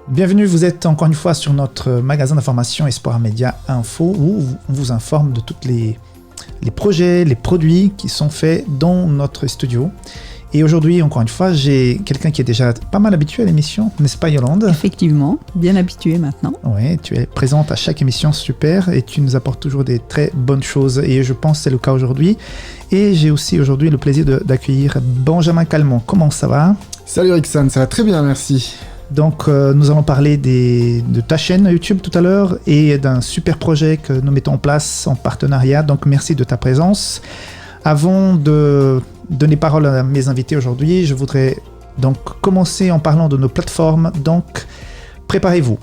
Bienvenue, vous êtes encore une fois sur notre magasin d'information Espoir Média Info où on vous informe de tous les projets, les produits qui sont faits dans notre studio. Et aujourd'hui, encore une fois, j'ai quelqu'un qui est déjà pas mal habitué à l'émission, n'est-ce pas Yolande ? Effectivement, bien habitué maintenant. Oui, tu es présente à chaque émission, super, et tu nous apportes toujours des très bonnes choses, et je pense que c'est le cas aujourd'hui. Et j'ai aussi aujourd'hui le plaisir d'accueillir Benjamin Calmont. Comment ça va ? Salut Rixan, ça va très bien, merci. Donc nous allons parler de ta chaîne YouTube tout à l'heure et d'un super projet que nous mettons en place en partenariat, donc merci de ta présence. Avant de donner parole à mes invités aujourd'hui, je voudrais donc commencer en parlant de nos plateformes, donc préparez-vous.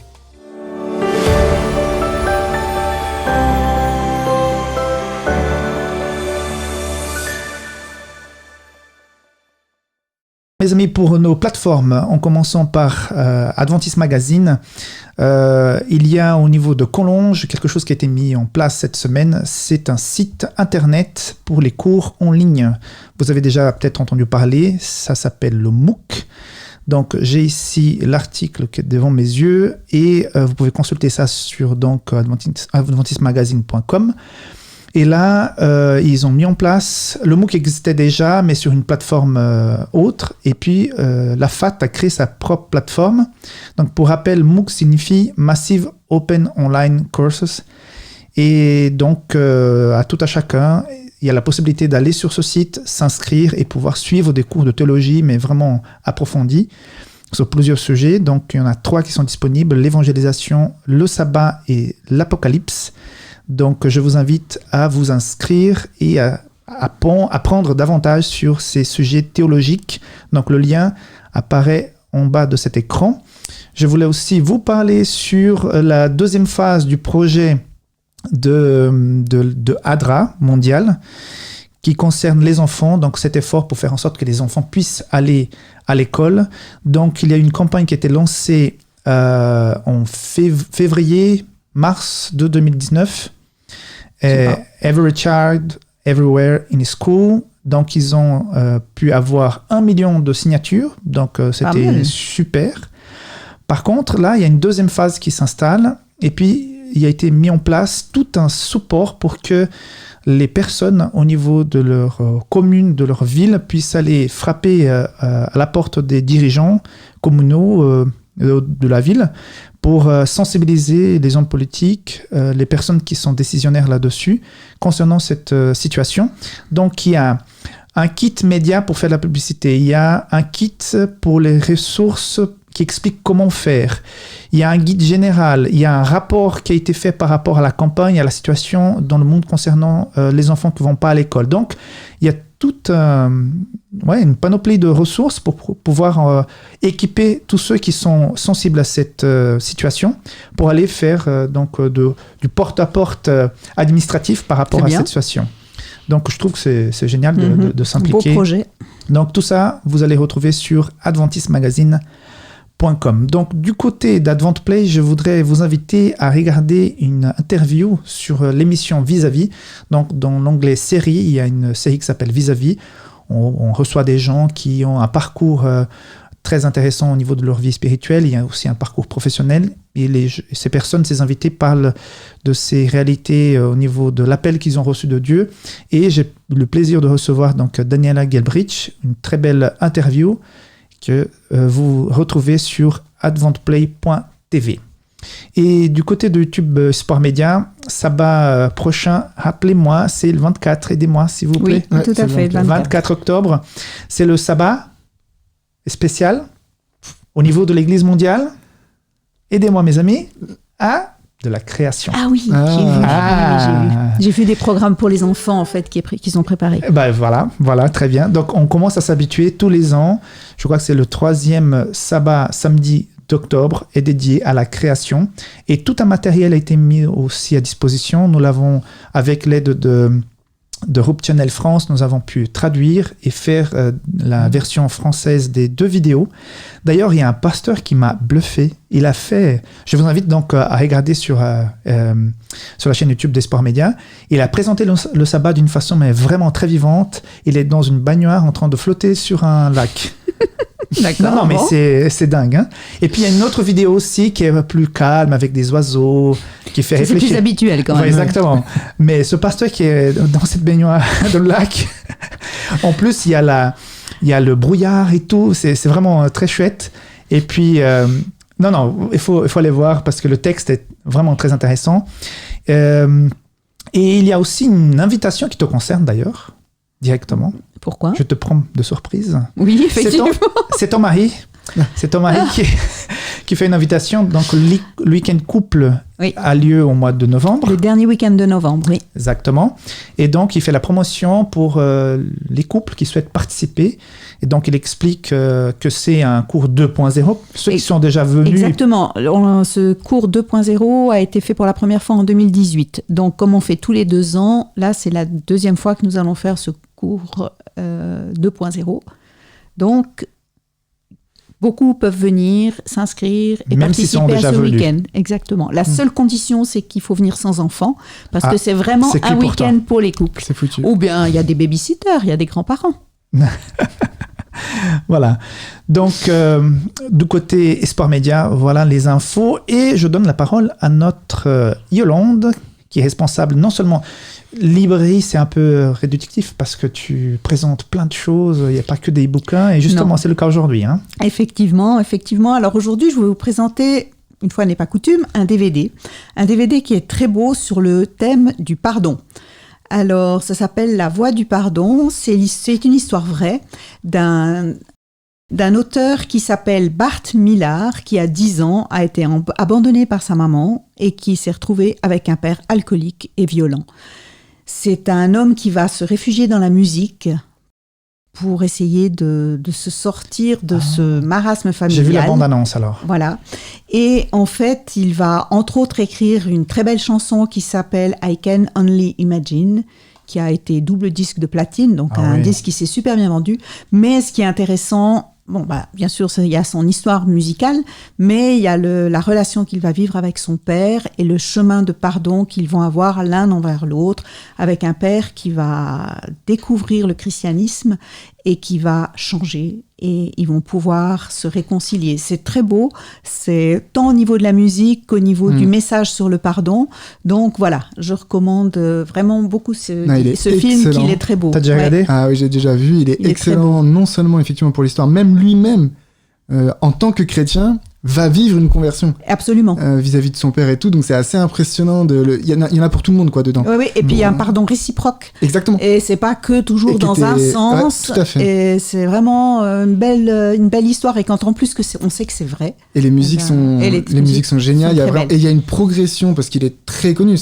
Mes amis, pour nos plateformes, en commençant par Adventist Magazine, il y a au niveau de Collonges quelque chose qui a été mis en place cette semaine. C'est un site internet pour les cours en ligne. Vous avez déjà peut-être entendu parler, ça s'appelle le MOOC. Donc j'ai ici l'article qui est devant mes yeux et vous pouvez consulter ça sur donc, adventistmagazine.com. Et là, ils ont mis en place, le MOOC existait déjà, mais sur une plateforme autre. Et puis, la FAT a créé sa propre plateforme. Donc, pour rappel, MOOC signifie Massive Open Online Courses. Et donc, à tout à chacun, il y a la possibilité d'aller sur ce site, s'inscrire et pouvoir suivre des cours de théologie, mais vraiment approfondis, sur plusieurs sujets. Donc, il y en a 3 qui sont disponibles, l'évangélisation, le sabbat et l'apocalypse. Donc, je vous invite à vous inscrire et à apprendre davantage sur ces sujets théologiques. Donc, le lien apparaît en bas de cet écran. Je voulais aussi vous parler sur la deuxième phase du projet de ADRA mondial qui concerne les enfants. Donc, cet effort pour faire en sorte que les enfants puissent aller à l'école. Donc, il y a une campagne qui a été lancée en février-mars de 2019. Every Child, Everywhere in School. Donc, ils ont pu avoir 1 million de signatures. Donc, c'était super. Par contre, là, il y a une deuxième phase qui s'installe. Et puis, il a été mis en place tout un support pour que les personnes au niveau de leur commune, de leur ville, puissent aller frapper à la porte des dirigeants communaux de la ville pour sensibiliser les hommes politiques, les personnes qui sont décisionnaires là-dessus, concernant cette situation. Donc, il y a un kit média pour faire de la publicité. Il y a un kit pour les ressources qui explique comment faire. Il y a un guide général. Il y a un rapport qui a été fait par rapport à la campagne, à la situation dans le monde concernant les enfants qui ne vont pas à l'école. Donc, il y a toute une panoplie de ressources pour pouvoir équiper tous ceux qui sont sensibles à cette situation pour aller faire du porte-à-porte administratif par rapport à cette situation. Donc, je trouve que c'est génial de s'impliquer. Beau projet. Donc, tout ça, vous allez retrouver sur adventistmagazine.com. Donc, du côté d'AdventPlay, je voudrais vous inviter à regarder une interview sur l'émission Vis-à-vis. Donc, dans l'onglet série, il y a une série qui s'appelle Vis-à-vis. On reçoit des gens qui ont un parcours très intéressant au niveau de leur vie spirituelle. Il y a aussi un parcours professionnel. Et ces personnes, ces invités, parlent de ces réalités au niveau de l'appel qu'ils ont reçu de Dieu. Et j'ai eu le plaisir de recevoir donc Daniela Gelbrich, une très belle interview que vous retrouvez sur adventplay.tv. Et du côté de YouTube Sport Média, sabbat prochain, rappelez-moi, c'est le 24, aidez-moi s'il vous plaît. Oui, tout à fait, le 24 octobre. C'est le sabbat spécial au niveau de l'Église mondiale. Aidez-moi mes amis, à de la création. Ah oui, j'ai vu. J'ai vu des programmes pour les enfants en fait qu'ils ont préparés. Voilà, très bien. Donc on commence à s'habituer tous les ans. Je crois que c'est le 3e sabbat samedi d'octobre est dédié à la création et tout un matériel a été mis aussi à disposition. Nous l'avons avec l'aide de Hope Channel France, nous avons pu traduire et faire la version française des 2 vidéos. D'ailleurs, il y a un pasteur qui m'a bluffé. Il a fait... Je vous invite donc à regarder sur la chaîne YouTube d'Espoir Média. Il a présenté le sabbat d'une façon mais vraiment très vivante. Il est dans une baignoire en train de flotter sur un lac. D'accord. Non, mais c'est dingue. Hein. Et puis, il y a une autre vidéo aussi qui est plus calme, avec des oiseaux, qui fait réfléchir. C'est plus habituel quand même. Ouais, exactement. Mais ce pasteur qui est dans cette baignoire dans le lac, en plus, il y a le brouillard et tout. C'est vraiment très chouette. Et puis, non, il faut aller voir parce que le texte est vraiment très intéressant. Et il y a aussi une invitation qui te concerne d'ailleurs, directement. Pourquoi ? Je te prends de surprise. Oui, effectivement. C'est ton mari. C'est ton mari qui fait une invitation. Donc, le week-end couple a lieu au mois de novembre. Le dernier week-end de novembre, oui. Exactement. Et donc, il fait la promotion pour les couples qui souhaitent participer. Et donc, il explique que c'est un cours 2.0. Ceux qui sont déjà venus... Exactement. Ce cours 2.0 a été fait pour la première fois en 2018. Donc, comme on fait tous les 2 ans, là, c'est la deuxième fois que nous allons faire ce cours 2.0. Donc, beaucoup peuvent venir, s'inscrire et même s'ils sont participer déjà à ce venus. week-end. Exactement. La seule condition, c'est qu'il faut venir sans enfants, parce que c'est vraiment un week-end pour les couples. C'est foutu. Ou bien, il y a des babysitters, il y a des grands-parents. Voilà. Donc, du côté Espoir Média, voilà les infos. Et je donne la parole à notre Yolande, qui est responsable non seulement... Librairie, c'est un peu réductif parce que tu présentes plein de choses, il n'y a pas que des bouquins, et justement, c'est le cas aujourd'hui. Hein. Effectivement. Alors aujourd'hui, je vais vous présenter, une fois n'est pas coutume, un DVD. Un DVD qui est très beau sur le thème du pardon. Alors, ça s'appelle La Voix du pardon. C'est une histoire vraie d'un auteur qui s'appelle Bart Millard, qui a 10 ans, a été abandonné par sa maman et qui s'est retrouvé avec un père alcoolique et violent. C'est un homme qui va se réfugier dans la musique pour essayer de se sortir de ce marasme familial. J'ai vu la bande-annonce alors. Voilà. Et en fait, il va entre autres écrire une très belle chanson qui s'appelle I Can Only Imagine, qui a été double disque de platine, donc un disque qui s'est super bien vendu. Mais ce qui est intéressant, bien sûr, il y a son histoire musicale, mais il y a la relation qu'il va vivre avec son père et le chemin de pardon qu'ils vont avoir l'un envers l'autre, avec un père qui va découvrir le christianisme et qui va changer, et ils vont pouvoir se réconcilier. C'est très beau, c'est tant au niveau de la musique qu'au niveau du message sur le pardon. Donc voilà, je recommande vraiment beaucoup ce film, qu'il est très beau. T'as déjà regardé ? Ah oui, j'ai déjà vu, il est excellent, non seulement effectivement pour l'histoire, même lui-même, en tant que chrétien, va vivre une conversion. Absolument. Vis-à-vis de son père et tout, donc c'est assez impressionnant. Il y en a pour tout le monde, quoi, dedans. Oui, et puis il y a un pardon réciproque. Exactement. Et c'est pas que toujours dans un sens. Ouais, tout à fait. Et c'est vraiment une belle histoire, et quand en plus on sait que c'est vrai. Et les musiques sont géniales. Il y a une progression, parce qu'il est très connu.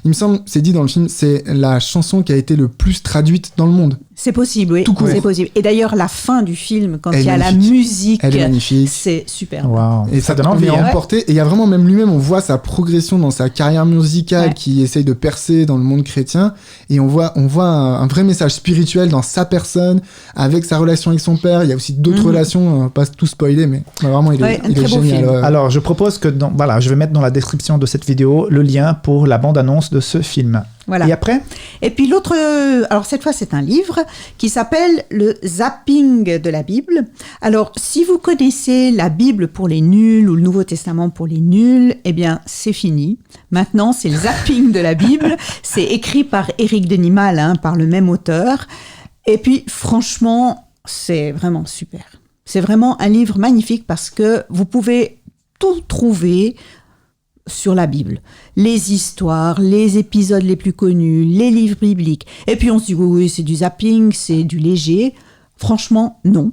Il me semble, c'est dit dans le film, c'est la chanson qui a été le plus traduite dans le monde. C'est possible, oui. Tout court. C'est possible. Et d'ailleurs, la fin du film, quand il y a la musique, elle est magnifique. C'est super. Wow. Et ça donne envie. Et il y a vraiment, même lui-même, on voit sa progression dans sa carrière musicale, qui essaye de percer dans le monde chrétien. Et on voit un vrai message spirituel dans sa personne, avec sa relation avec son père. Il y a aussi d'autres relations, pas tout spoiler, mais vraiment, il est génial. Alors, je propose que je vais mettre dans la description de cette vidéo le lien pour la bande-annonce de ce film. Voilà. Et après ? Et puis l'autre, alors cette fois c'est un livre qui s'appelle Le Zapping de la Bible. Alors si vous connaissez la Bible pour les nuls ou le Nouveau Testament pour les nuls, eh bien c'est fini. Maintenant c'est le Zapping de la Bible. C'est écrit par Éric Denimal, par le même auteur. Et puis franchement, c'est vraiment super. C'est vraiment un livre magnifique parce que vous pouvez tout trouver sur la Bible. Les histoires, les épisodes les plus connus, les livres bibliques. Et puis on se dit, oui, c'est du zapping, c'est du léger. Franchement, non.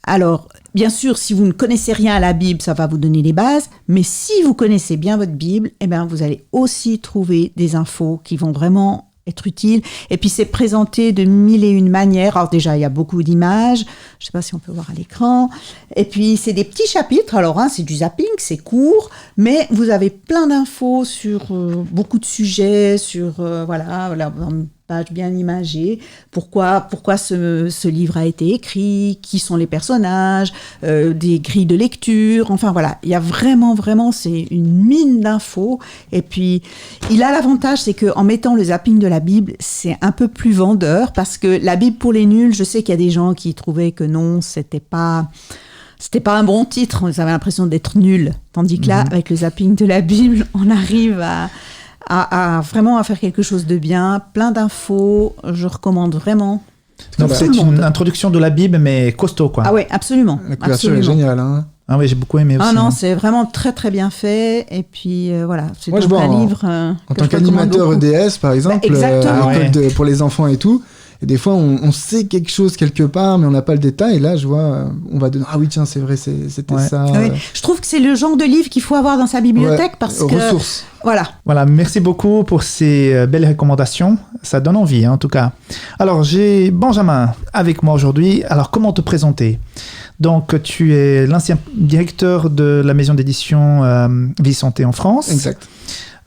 Alors, bien sûr, si vous ne connaissez rien à la Bible, ça va vous donner les bases. Mais si vous connaissez bien votre Bible, eh bien, vous allez aussi trouver des infos qui vont vraiment être utiles. Et puis, c'est présenté de 1001 manières. Alors déjà, il y a beaucoup d'images. Je ne sais pas si on peut voir à l'écran. Et puis, c'est des petits chapitres. Alors, c'est du zapping, c'est court. Mais vous avez plein d'infos sur beaucoup de sujets, sur, une page bien imagée. Pourquoi ce livre a été écrit, qui sont les personnages, des grilles de lecture. Enfin, voilà. Il y a vraiment, c'est une mine d'infos. Et puis, il a l'avantage, c'est qu'en mettant le zapping de la Bible, c'est un peu plus vendeur, parce que la Bible pour les nuls, je sais qu'il y a des gens qui trouvaient que non, c'était pas c'était pas un bon titre, on avait l'impression d'être nul. Tandis que là, avec le zapping de la Bible, on arrive à vraiment à faire quelque chose de bien, plein d'infos. Je recommande vraiment. Donc c'est une introduction de la Bible, mais costaud, quoi. Ah oui, absolument. La couverture est géniale, hein. Ah oui, j'ai beaucoup aimé aussi. Ah non, c'est vraiment très très bien fait. Et puis voilà, c'est moi, donc je vois un livre. En tant qu'animateur EDS, par exemple, exactement. pour les enfants et tout. Et des fois, on sait quelque chose quelque part, mais on n'a pas le détail. Et là, je vois, on va donner. Ah oui, tiens, c'est vrai, c'était ça. Oui. Je trouve que c'est le genre de livre qu'il faut avoir dans sa bibliothèque parce que. Ressources. Voilà, merci beaucoup pour ces belles recommandations. Ça donne envie, hein, en tout cas. Alors, j'ai Benjamin avec moi aujourd'hui. Alors, comment te présenter ? Donc, tu es l'ancien directeur de la maison d'édition Vie Santé en France. Exact.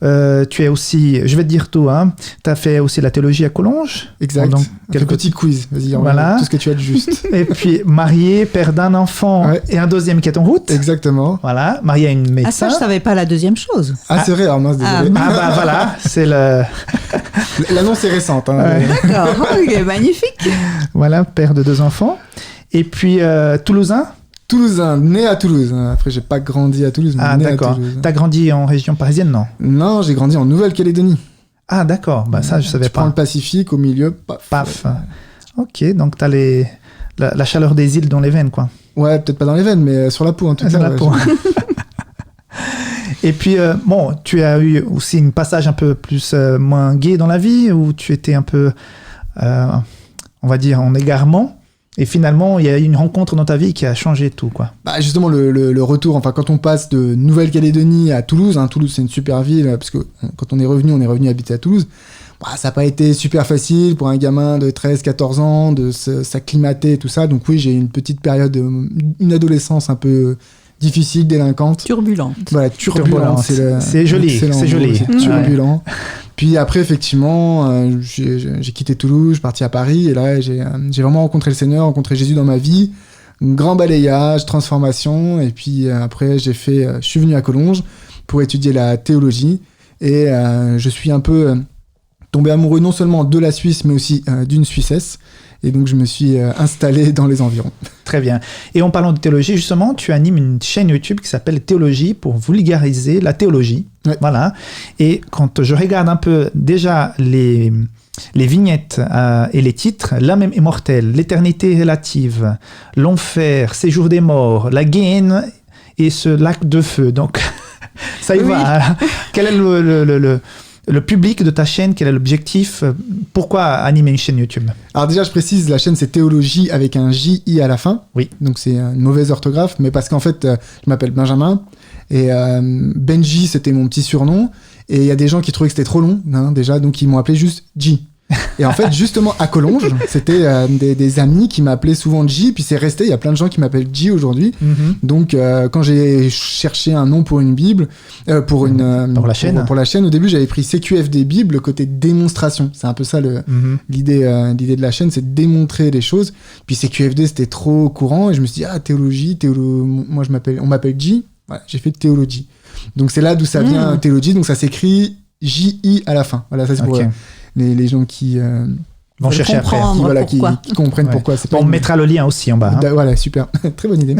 Tu es aussi, je vais te dire tout, hein, tu as fait aussi la théologie à Collonges. Exact. Donc, Un petit quiz, vas-y, voilà. Tout ce que tu as de juste. Et puis, marié, père d'un enfant et un deuxième qui est en route. Exactement. Voilà, marié à une médecin. Ah ça, je savais pas la deuxième chose. Ah, c'est vrai, alors mince, désolé. Ah bah voilà, c'est le... L'annonce est récente. Hein, Ouais. D'accord, ok, magnifique. Voilà, père de 2 enfants. Et puis, Toulousain. Toulousain, né à Toulouse. Après, j'ai pas grandi à Toulouse, mais Ah né à d'accord. Toulouse. T'as grandi en région parisienne, non? Non, j'ai grandi en Nouvelle-Calédonie. Ah d'accord, bah ça je savais Tu prends le pas. Pacifique, au milieu, paf. Paf. Ok, donc t'as la chaleur des îles dans les veines, quoi. Ouais, peut-être pas dans les veines, mais sur la peau en tout cas. Sur la ouais, peau. Et puis, bon, tu as eu aussi un passage un peu plus moins gai dans la vie, où tu étais un peu, on va dire, en égarement. Et finalement, il y a eu une rencontre dans ta vie qui a changé tout, quoi. Bah justement, le retour, enfin quand on passe de Nouvelle-Calédonie à Toulouse, hein, Toulouse c'est une super ville, parce que quand on est revenu habiter à Toulouse, bah, ça n'a pas été super facile pour un gamin de 13-14 ans de s'acclimater et tout ça. Donc oui, j'ai eu une petite période, une adolescence un peu difficile, délinquante. Turbulente. Voilà, turbulente. C'est joli, c'est joli. C'est turbulent. Puis après, effectivement, j'ai quitté Toulouse, je suis parti à Paris, et là, j'ai vraiment rencontré le Seigneur, rencontré Jésus dans ma vie. Un grand balayage, transformation, et puis après, je suis venu à Collonges pour étudier la théologie, et je suis un peu tombé amoureux non seulement de la Suisse, mais aussi d'une Suissesse. Et donc, je me suis installé dans les environs. Très bien. Et en parlant de théologie, justement, tu animes une chaîne YouTube qui s'appelle Théologie pour vulgariser la théologie. Ouais. Voilà. Et quand je regarde un peu déjà les vignettes et les titres, l'âme immortelle, l'éternité relative, l'enfer, séjour des morts, la Guéhenne et ce lac de feu. Donc, ça y va. Quel est le public de ta chaîne, quel est l'objectif? Pourquoi animer une chaîne YouTube? Alors déjà, je précise, la chaîne, c'est Théologie avec un J-I à la fin. Oui. Donc c'est une mauvaise orthographe, mais parce qu'en fait, je m'appelle Benjamin, et Benji, c'était mon petit surnom, et il y a des gens qui trouvaient que c'était trop long, hein, déjà, donc ils m'ont appelé juste J. Et en fait, justement, à Collonges, c'était des amis qui m'appelaient souvent J, puis c'est resté, il y a plein de gens qui m'appellent J aujourd'hui. Donc, quand j'ai cherché un nom pour une Bible, pour la chaîne, au début, j'avais pris CQFD Bible, le côté démonstration. C'est un peu ça l'idée de la chaîne, c'est démontrer les choses. Puis CQFD, c'était trop courant, et je me suis dit, théologie, moi, on m'appelle J. Voilà, j'ai fait théologie. Donc, c'est là d'où ça vient, théologie. Donc, ça s'écrit J-I à la fin. Voilà, ça c'est pour les gens qui vont chercher après, qui comprennent pourquoi. On mettra le lien aussi en bas. Hein. Voilà, super, très bonne idée.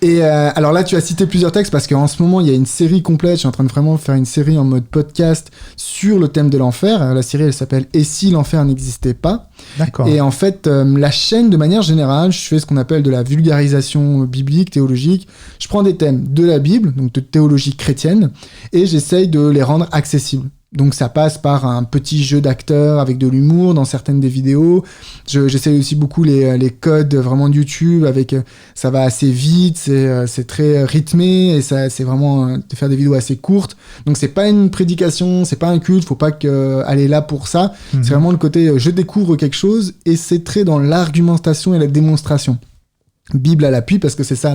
Et alors là, tu as cité plusieurs textes parce qu'en ce moment, il y a une série complète. Je suis en train de vraiment faire une série en mode podcast sur le thème de l'enfer. La série, elle s'appelle « Et si l'enfer n'existait pas ?» D'accord. Et en fait, la chaîne, de manière générale, je fais ce qu'on appelle de la vulgarisation biblique, théologique. Je prends des thèmes de la Bible, donc de théologie chrétienne, et j'essaye de les rendre accessibles. Donc ça passe par un petit jeu d'acteurs avec de l'humour dans certaines des vidéos. J'essaye aussi beaucoup les codes vraiment de YouTube, avec ça va assez vite, c'est très rythmé, et c'est vraiment de faire des vidéos assez courtes. Donc c'est pas une prédication, c'est pas un culte, faut pas aller là pour ça. C'est vraiment le côté je découvre quelque chose, et c'est très dans l'argumentation et la démonstration. Bible à l'appui, parce que c'est ça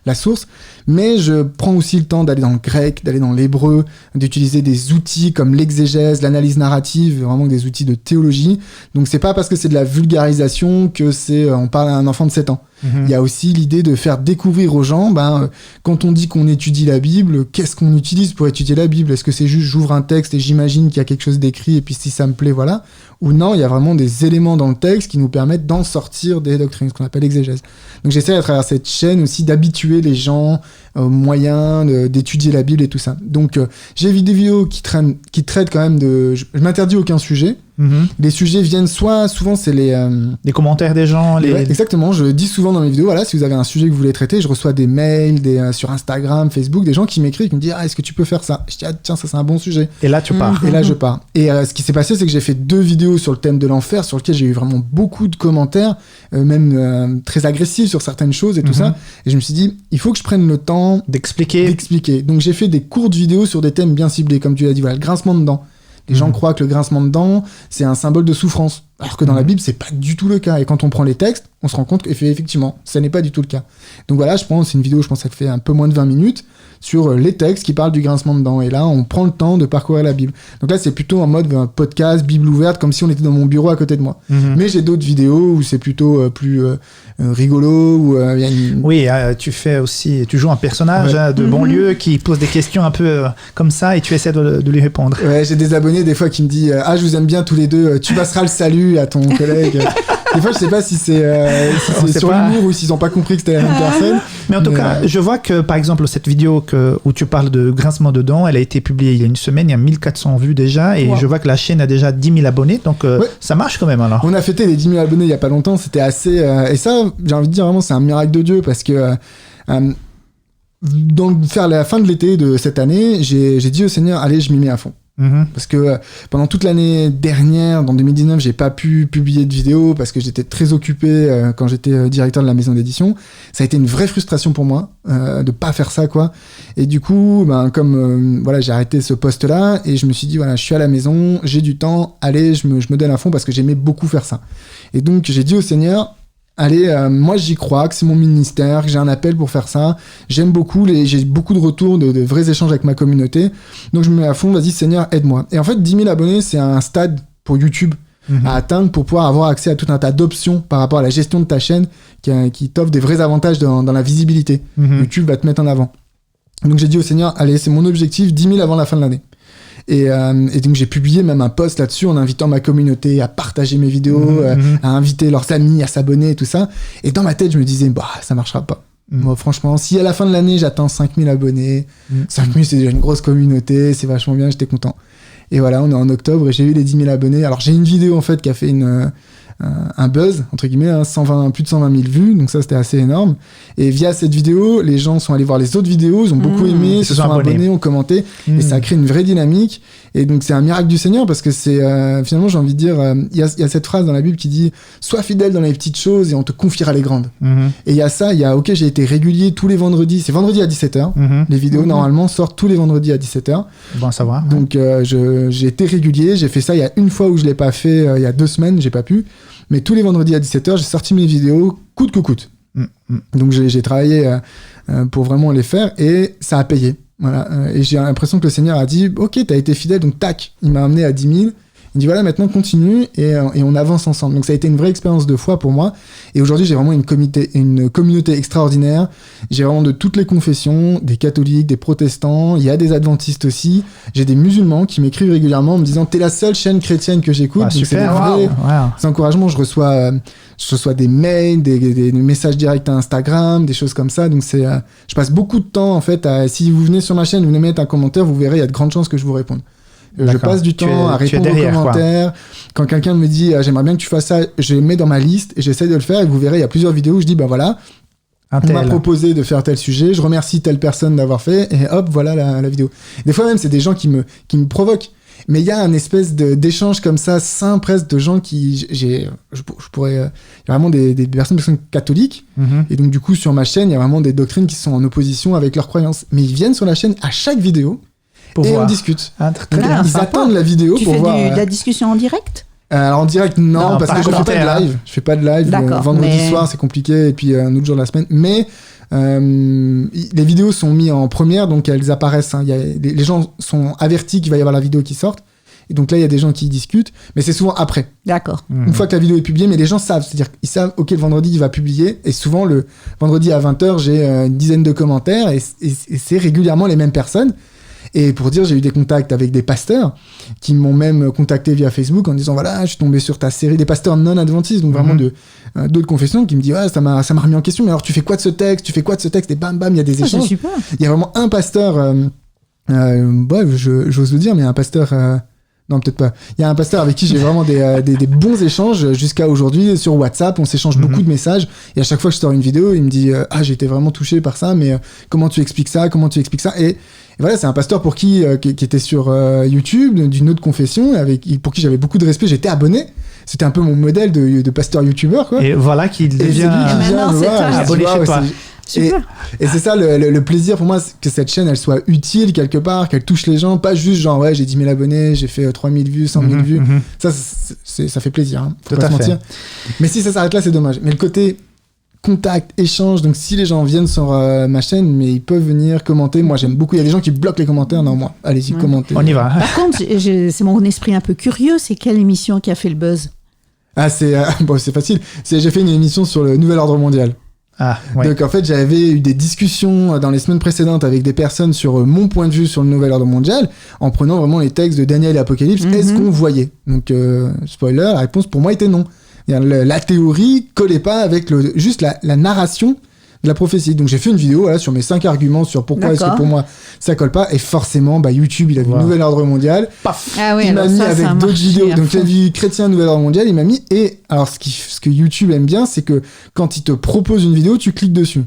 la source, mais je prends aussi le temps d'aller dans le grec, d'aller dans l'hébreu, d'utiliser des outils comme l'exégèse, l'analyse narrative, vraiment des outils de théologie. Donc c'est pas parce que c'est de la vulgarisation que on parle à un enfant de 7 ans. Il y a aussi l'idée de faire découvrir aux gens, quand on dit qu'on étudie la Bible, qu'est-ce qu'on utilise pour étudier la Bible? Est-ce que c'est juste j'ouvre un texte et j'imagine qu'il y a quelque chose d'écrit et puis si ça me plaît, voilà? Ou non, il y a vraiment des éléments dans le texte qui nous permettent d'en sortir des doctrines, ce qu'on appelle l'exégèse. Donc j'essaie à travers cette chaîne aussi d'habituer les gens aux moyens d'étudier la Bible et tout ça. Donc j'ai des vidéos qui traitent quand même de... Je m'interdis aucun sujet. Les sujets viennent souvent c'est les commentaires des gens. Ouais, exactement, je dis souvent dans mes vidéos, voilà, si vous avez un sujet que vous voulez traiter, je reçois des mails sur Instagram, Facebook, des gens qui m'écrivent, qui me disent est-ce que tu peux faire ça? Je dis tiens, ça c'est un bon sujet. Et là tu pars. Et là je pars. Et ce qui s'est passé, c'est que j'ai fait 2 vidéos sur le thème de l'enfer, sur lequel j'ai eu vraiment beaucoup de commentaires, même très agressifs sur certaines choses et tout ça. Et je me suis dit, il faut que je prenne le temps d'expliquer. Donc j'ai fait des courtes vidéos sur des thèmes bien ciblés, comme tu l'as dit, voilà, le grincement de dents. Les gens croient que le grincement de dents, c'est un symbole de souffrance. Alors que dans la Bible, c'est pas du tout le cas. Et quand on prend les textes, on se rend compte qu'effectivement, ça n'est pas du tout le cas. Donc voilà, c'est une vidéo, je pense que ça fait un peu moins de 20 minutes, sur les textes qui parlent du grincement de dents. Et là, on prend le temps de parcourir la Bible. Donc là, c'est plutôt en mode podcast, Bible ouverte, comme si on était dans mon bureau à côté de moi. Mais j'ai d'autres vidéos où c'est plutôt plus rigolo. Où, y a une... Oui, tu joues un personnage de banlieue qui pose des questions un peu comme ça et tu essaies de lui répondre. Ouais, j'ai des abonnés des fois qui me disent je vous aime bien tous les deux, tu passeras le salut à ton collègue. Des fois, je sais pas si c'est sur l'humour ou s'ils ont pas compris que c'était la même personne. Mais en tout cas, je vois que, par exemple, cette vidéo où tu parles de grincement de dents, elle a été publiée il y a une semaine, il y a 1400 vues déjà, et je vois que la chaîne a déjà 10 000 abonnés, donc ça marche quand même alors. On a fêté les 10 000 abonnés il y a pas longtemps, c'était assez... et ça, j'ai envie de dire vraiment, c'est un miracle de Dieu, parce que... vers la fin de l'été de cette année, j'ai dit au Seigneur, allez, je m'y mets à fond. Parce que pendant toute l'année dernière, dans 2019, j'ai pas pu publier de vidéos parce que j'étais très occupé quand j'étais directeur de la maison d'édition. Ça a été une vraie frustration pour moi de pas faire ça, quoi. Et du coup, j'ai arrêté ce poste-là et je me suis dit, voilà, je suis à la maison, j'ai du temps, allez, je me donne à fond parce que j'aimais beaucoup faire ça. Et donc, j'ai dit au Seigneur, allez, moi j'y crois, que c'est mon ministère, que j'ai un appel pour faire ça. J'aime beaucoup, j'ai beaucoup de retours, de vrais échanges avec ma communauté. Donc je me mets à fond, vas-y Seigneur, aide-moi. Et en fait, 10 000 abonnés, c'est un stade pour YouTube à atteindre pour pouvoir avoir accès à tout un tas d'options par rapport à la gestion de ta chaîne qui t'offre des vrais avantages dans la visibilité. YouTube va te mettre en avant. Donc j'ai dit au Seigneur, allez, c'est mon objectif, 10 000 avant la fin de l'année. Et donc j'ai publié même un post là-dessus en invitant ma communauté à partager mes vidéos, à inviter leurs amis à s'abonner et tout ça. Et dans ma tête, je me disais, ça marchera pas. Moi, franchement, si à la fin de l'année, j'atteins 5000 abonnés, 5000, c'est déjà une grosse communauté, c'est vachement bien, j'étais content. Et voilà, on est en octobre et j'ai eu les 10 000 abonnés. Alors j'ai une vidéo en fait qui a fait un buzz, entre guillemets, plus de 120 000 vues, donc ça c'était assez énorme. Et via cette vidéo, les gens sont allés voir les autres vidéos, ils ont beaucoup aimé, se sont abonnés, ont commenté, et ça a créé une vraie dynamique. Et donc c'est un miracle du Seigneur parce que c'est finalement, j'ai envie de dire, il y a cette phrase dans la Bible qui dit sois fidèle dans les petites choses et on te confiera les grandes. Et il y a ça, j'ai été régulier tous les vendredis, c'est vendredi à 17h. Les vidéos normalement sortent tous les vendredis à 17h. Bon à savoir. Donc j'ai été régulier, j'ai fait ça, il y a une fois où je l'ai pas fait, il y a 2 semaines, j'ai pas pu. Mais tous les vendredis à 17h, j'ai sorti mes vidéos coûte que coûte. Donc j'ai travaillé pour vraiment les faire et ça a payé. Voilà. Et j'ai l'impression que le Seigneur a dit ok, t'as été fidèle, donc tac, il m'a amené à 10 000. Il dit voilà, maintenant continue et on avance ensemble. Donc ça a été une vraie expérience de foi pour moi. Et aujourd'hui, j'ai vraiment une communauté extraordinaire. J'ai vraiment de toutes les confessions, des catholiques, des protestants, il y a des adventistes aussi. J'ai des musulmans qui m'écrivent régulièrement en me disant t'es la seule chaîne chrétienne que j'écoute. Donc super, c'est des vrais encouragements. Je reçois des mails, des messages directs à Instagram, des choses comme ça. Donc je passe beaucoup de temps en fait si vous venez sur ma chaîne, vous venez mettre un commentaire, vous verrez, il y a de grandes chances que je vous réponde. Je passe du temps à répondre aux commentaires. Quand quelqu'un me dit j'aimerais bien que tu fasses ça, je le mets dans ma liste et j'essaie de le faire. Et vous verrez, il y a plusieurs vidéos où je dis voilà, on m'a proposé de faire tel sujet, je remercie telle personne d'avoir fait et hop, voilà la vidéo. Des fois même, c'est des gens qui me provoquent. Mais il y a un espèce d'échange comme ça, sain presque, de gens qui... je pourrais... Il y a vraiment des personnes catholiques. Et donc du coup, sur ma chaîne, il y a vraiment des doctrines qui sont en opposition avec leurs croyances. Mais ils viennent sur la chaîne à chaque vidéo. On discute. Ils attendent la vidéo pour voir. Tu fais de la discussion en direct ? Alors en direct, non parce que je fais pas de live. Vendredi soir, c'est compliqué, et puis un autre jour de la semaine. Mais les vidéos sont mises en première, donc elles apparaissent. Les gens sont avertis qu'il va y avoir la vidéo qui sorte. Et donc là, il y a des gens qui discutent, mais c'est souvent après. D'accord. Une fois que la vidéo est publiée, mais les gens savent. C'est-à-dire qu'ils savent, OK, le vendredi, il va publier. Et souvent, le vendredi à 20h, j'ai une dizaine de commentaires et c'est régulièrement les mêmes personnes. Et pour dire, j'ai eu des contacts avec des pasteurs qui m'ont même contacté via Facebook en disant, voilà, je suis tombé sur ta série, des pasteurs non adventistes, donc vraiment d'autres confessions, qui me disent, ouais, ça m'a remis en question, mais alors tu fais quoi de ce texte, et bam, bam, il y a des échanges. C'est super. Il y a vraiment un pasteur, j'ose le dire, mais un pasteur... non, peut-être pas. Il y a un pasteur avec qui j'ai vraiment des bons échanges jusqu'à aujourd'hui sur WhatsApp. On s'échange beaucoup de messages. Et à chaque fois que je sors une vidéo, il me dit j'ai été vraiment touché par ça, mais comment tu expliques ça? Et voilà, c'est un pasteur pour qui était sur YouTube, d'une autre confession, pour qui j'avais beaucoup de respect. J'étais abonné. C'était un peu mon modèle de pasteur youtubeur, quoi. Et voilà qu'il devient abonné chez toi. Et c'est ça le plaisir pour moi, que cette chaîne elle soit utile quelque part, qu'elle touche les gens, pas juste genre ouais j'ai 10 000 abonnés, j'ai fait 3 000 vues, 100 000 vues. Ça fait plaisir, hein, faut pas se mentir. Mais si ça s'arrête là, c'est dommage. Mais le côté contact, échange, donc si les gens viennent sur ma chaîne, mais ils peuvent venir commenter. Moi j'aime beaucoup, il y a des gens qui bloquent les commentaires, non moi, allez-y, commentez. On y va. Par contre, c'est mon esprit un peu curieux, c'est quelle émission qui a fait le buzz? Ah c'est facile, j'ai fait une émission sur le nouvel ordre mondial. Ah, ouais. Donc en fait j'avais eu des discussions dans les semaines précédentes avec des personnes sur mon point de vue sur le nouvel ordre mondial en prenant vraiment les textes de Daniel et Apocalypse. Est-ce qu'on voyait? Donc spoiler, la réponse pour moi était non. La théorie collait pas avec juste la narration de la prophétie. Donc j'ai fait une vidéo sur mes 5 arguments sur pourquoi est-ce que pour moi ça colle pas, et forcément YouTube il a vu Nouvel Ordre Mondial, paf, il m'a mis avec d'autres vidéos, donc il a vu Chrétien Nouvel Ordre Mondial, il m'a mis, et alors ce que YouTube aime bien, c'est que quand il te propose une vidéo, tu cliques dessus.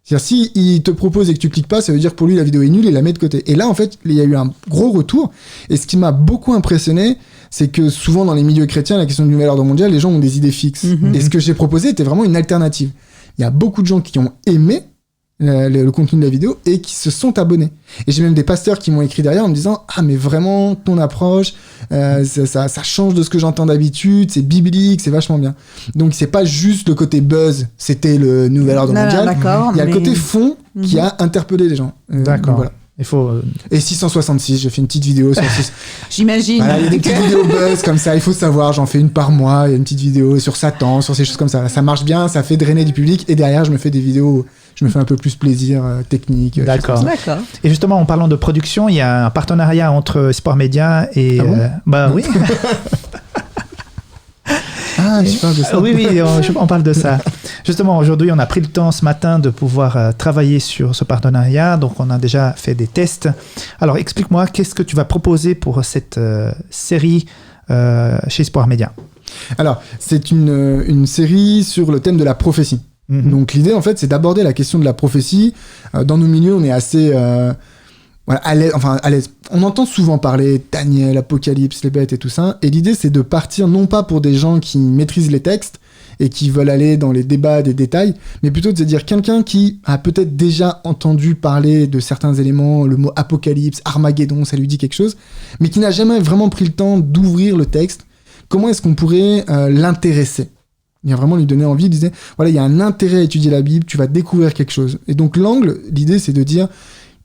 C'est-à-dire, si il te propose et que tu cliques pas, ça veut dire que pour lui la vidéo est nulle et il la met de côté. Et là en fait il y a eu un gros retour, et ce qui m'a beaucoup impressionné, c'est que souvent dans les milieux chrétiens, la question du nouvel ordre mondial, les gens ont des idées fixes. Et ce que j'ai proposé était vraiment une alternative. Il y a beaucoup de gens qui ont aimé le contenu de la vidéo et qui se sont abonnés. Et j'ai même des pasteurs qui m'ont écrit derrière en me disant « Ah, mais vraiment, ton approche, ça change de ce que j'entends d'habitude, c'est biblique, c'est vachement bien. » Donc, c'est pas juste le côté buzz, c'était le nouvel ordre mondial. Il y a le côté fond qui a interpellé les gens. D'accord. Voilà. Il faut... Et 666, j'ai fait une petite vidéo sur 6. J'imagine. Voilà, il y a des petites vidéos buzz comme ça, il faut savoir, j'en fais une par mois, il y a une petite vidéo sur Satan, sur ces choses comme ça. Ça marche bien, ça fait drainer du public, et derrière, je me fais des vidéos, je me fais un peu plus plaisir technique. D'accord. Et justement, en parlant de production, il y a un partenariat entre Espoir Média et... oui. Ah, je parle de ça. Oui, on parle de ça. Justement, aujourd'hui, on a pris le temps ce matin de pouvoir travailler sur ce partenariat. Donc, on a déjà fait des tests. Alors, explique-moi, qu'est-ce que tu vas proposer pour cette série chez Espoir Média? Alors, c'est une série sur le thème de la prophétie. Donc, l'idée, en fait, c'est d'aborder la question de la prophétie. Dans nos milieux, on est assez... à l'aise. On entend souvent parler Daniel, Apocalypse, les bêtes et tout ça. Et l'idée, c'est de partir non pas pour des gens qui maîtrisent les textes et qui veulent aller dans les débats des détails, mais plutôt de se dire quelqu'un qui a peut-être déjà entendu parler de certains éléments, le mot Apocalypse, Armageddon, ça lui dit quelque chose, mais qui n'a jamais vraiment pris le temps d'ouvrir le texte. Comment est-ce qu'on pourrait l'intéresser? Il a vraiment lui donner envie, il disait, voilà, il y a un intérêt à étudier la Bible, tu vas découvrir quelque chose. Et donc l'idée, c'est de dire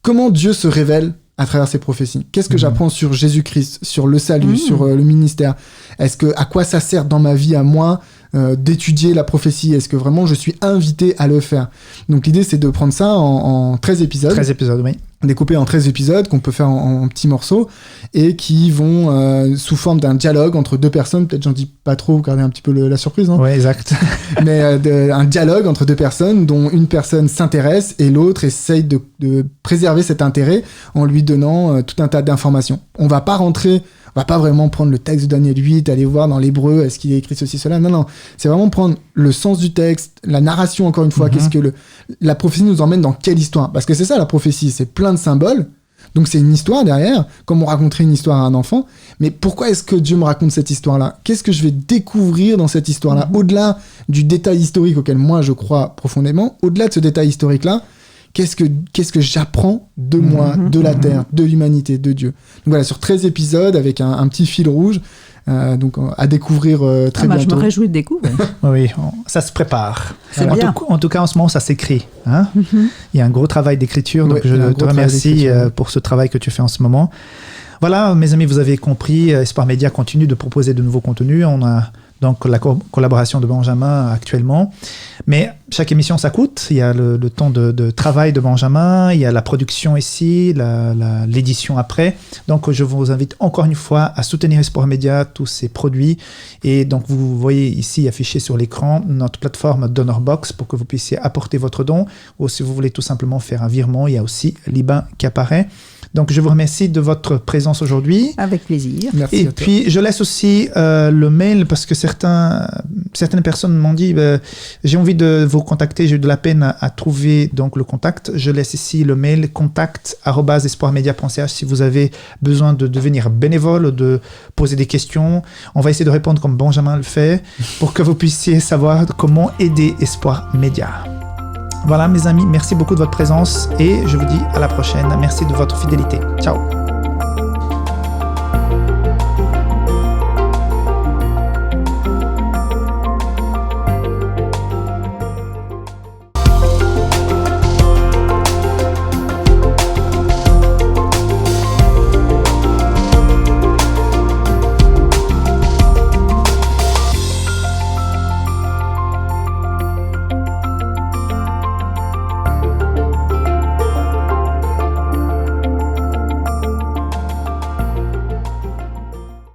comment Dieu se révèle à travers ses prophéties. Qu'est-ce que j'apprends sur Jésus-Christ, sur le salut, sur le ministère? À quoi ça sert dans ma vie à moi d'étudier la prophétie? Est-ce que vraiment je suis invité à le faire? Donc l'idée, c'est de prendre ça en 13 épisodes. 13 épisodes, oui. Découpés en 13 épisodes qu'on peut faire en petits morceaux et qui vont sous forme d'un dialogue entre deux personnes. Peut-être j'en dis pas trop, vous gardez un petit peu la surprise, non? Oui, exact. Mais un dialogue entre deux personnes dont une personne s'intéresse et l'autre essaye de préserver cet intérêt en lui donnant tout un tas d'informations. On va pas vraiment prendre le texte de Daniel 8, aller voir dans l'hébreu, est-ce qu'il est écrit ceci, cela. Non. C'est vraiment prendre le sens du texte, la narration, encore une fois. Qu'est-ce que la prophétie nous emmène dans quelle histoire? Parce que c'est ça, la prophétie, c'est plein de symboles. Donc c'est une histoire derrière, comme on raconterait une histoire à un enfant. Mais pourquoi est-ce que Dieu me raconte cette histoire-là? Qu'est-ce que je vais découvrir dans cette histoire-là? Au-delà du détail historique auquel moi je crois profondément, au-delà de ce détail historique-là, qu'est-ce que j'apprends de moi, de la terre, de l'humanité, de Dieu? Donc voilà, sur 13 épisodes avec un petit fil rouge, donc à découvrir très bientôt. Je me réjouis de découvrir. Oui, ça se prépare. C'est bien. En tout cas, en ce moment, ça s'écrit. Hein? Il y a un gros travail d'écriture, donc ouais, je te remercie pour ce travail que tu fais en ce moment. Voilà, mes amis, vous avez compris, Espoir Média continue de proposer de nouveaux contenus. On a donc la collaboration de Benjamin actuellement. Mais chaque émission, ça coûte. Il y a le temps de travail de Benjamin, il y a la production ici, l'édition après. Donc, je vous invite encore une fois à soutenir Espoir Média, tous ces produits. Et donc, vous voyez ici affiché sur l'écran notre plateforme DonorBox pour que vous puissiez apporter votre don. Ou si vous voulez tout simplement faire un virement, il y a aussi l'IBAN qui apparaît. Donc, je vous remercie de votre présence aujourd'hui. Avec plaisir. Merci. Et puis, je laisse aussi le mail parce que certaines personnes m'ont dit j'ai envie de vous contacter, j'ai eu de la peine à trouver donc le contact. Je laisse ici le mail contact@espoirmedia.ch si vous avez besoin de devenir bénévole, de poser des questions. On va essayer de répondre comme Benjamin le fait pour que vous puissiez savoir comment aider Espoir Média. Voilà mes amis, merci beaucoup de votre présence et je vous dis à la prochaine. Merci de votre fidélité. Ciao.